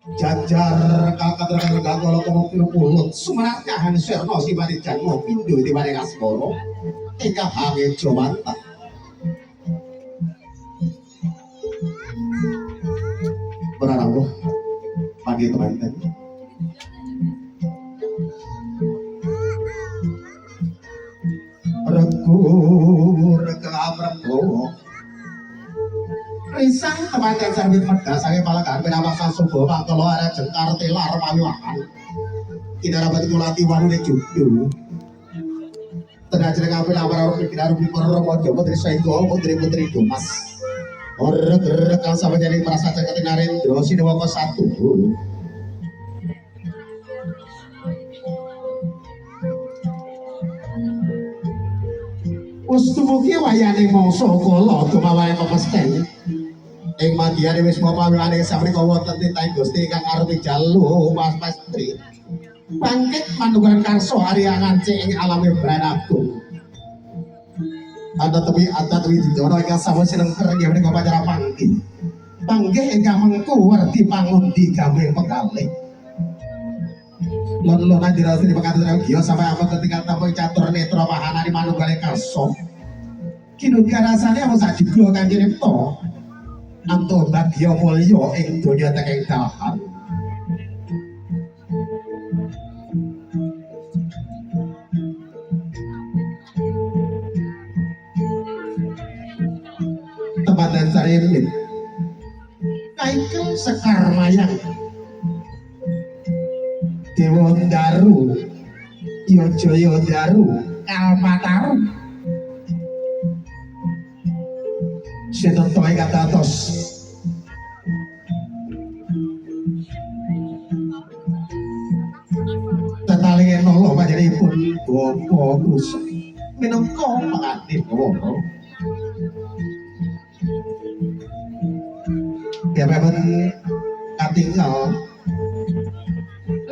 jajar kakak gagol kono pulut sumaratnya hanserno si bari janmo pindu di bari kasporo eka hange jomanta berarawo pagi teman-teman regur ke abrego risang teman-teman sarbit medas sange palakan penawasan subuh pangkelo ada jengkar telar payuakan tidak dapat kulati warune judu tenajeng apel awar pikiran rupi permojo putri saiko putri-putri dumas orek-orek kang sama jadi merasa cekati narendra sinewaka satu Ustumugi wayane mangsa kala dumawae pemesthen ing mandiane wis mapawane samrika wonten titah Gusti kang arep jalu Mas Pastri bangkit manunggal karso Arya ngancik ing alame Branagung ada tepi dijono ingkang sampun sineng kereng menika pacara panggih panggih ingkang mengku werdi pangundi gameng penggalih lon-lon dirasani pangkaten giya sampai apa ketika tampung catur netra pahanane manunggale karso kinungga rasane apa sak juga Kanjeng Nepta anto bagya mulya ing donya teking dahan tempatan sarimit kaikeng sekar mayang Dewa Daru Yojaya Daru Kalpataru Sinentoe katatos tetalinge nolo panjenenganipun Bapa Kusa minangka pengantin Wara ya memang katinggal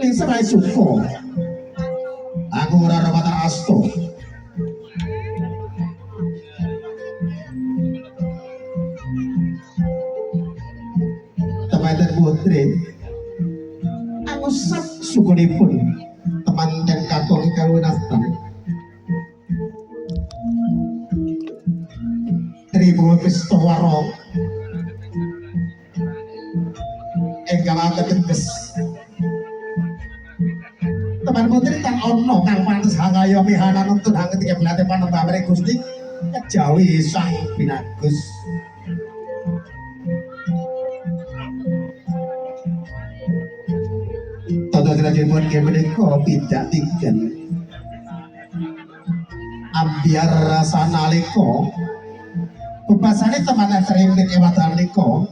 ling serai suko aku ora rapatan asto teman-teman putri aku sak sukunipun teman dan kakong ingkang winastan Tribu Pistowaro ingkang ateges teman putri kang ono kang pantes hangayomi hanan nuntun hang ketika belate panembamane Gusti kejawi sang pinagus tata derajatipun nggih menika pidak tigan ambiar rasa nalika bebasane teman srimpit ewatan nika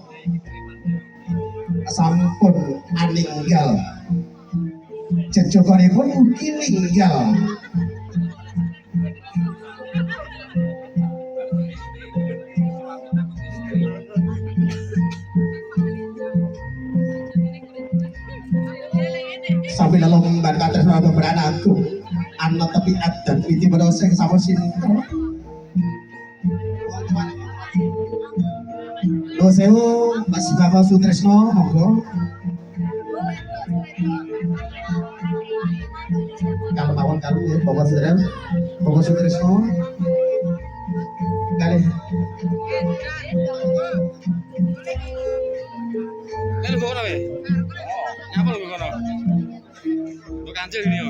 sampun aninggal jejogonipun ugi ninggal sambil lomban katresna Branagung ana tepi adat witi menawa sing sampun sinten Nuwun sewu Mas Bapak Sutresno monggo kalau mawon kalu ya Bapak Sutresno Bapak Sutresno kalih Kan kok ora we? Nyapa lho kono? Kok kancil ini yo.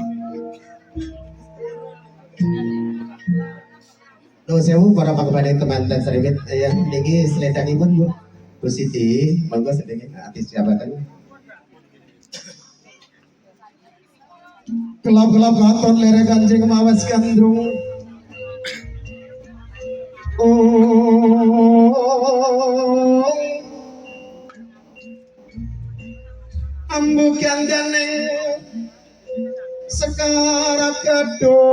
Nuwun sewu para panggepane teman-teman srimit ya niki sledangipun Bu Bu Siti monggo sedenging artis jabatan gelap-gelap katon lere Kanjeng mawas gandrung ambu kandaning sekarang gedung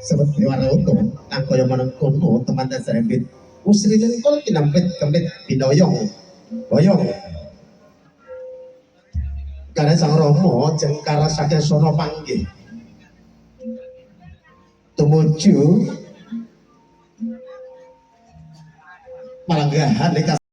seperti warna hukum nang kaya menengkono teman dan serempit usri lengkol kinampit kempit bidoyong boyong karena sang romo jengkara saking sono panggih tumuju Palenggahan nek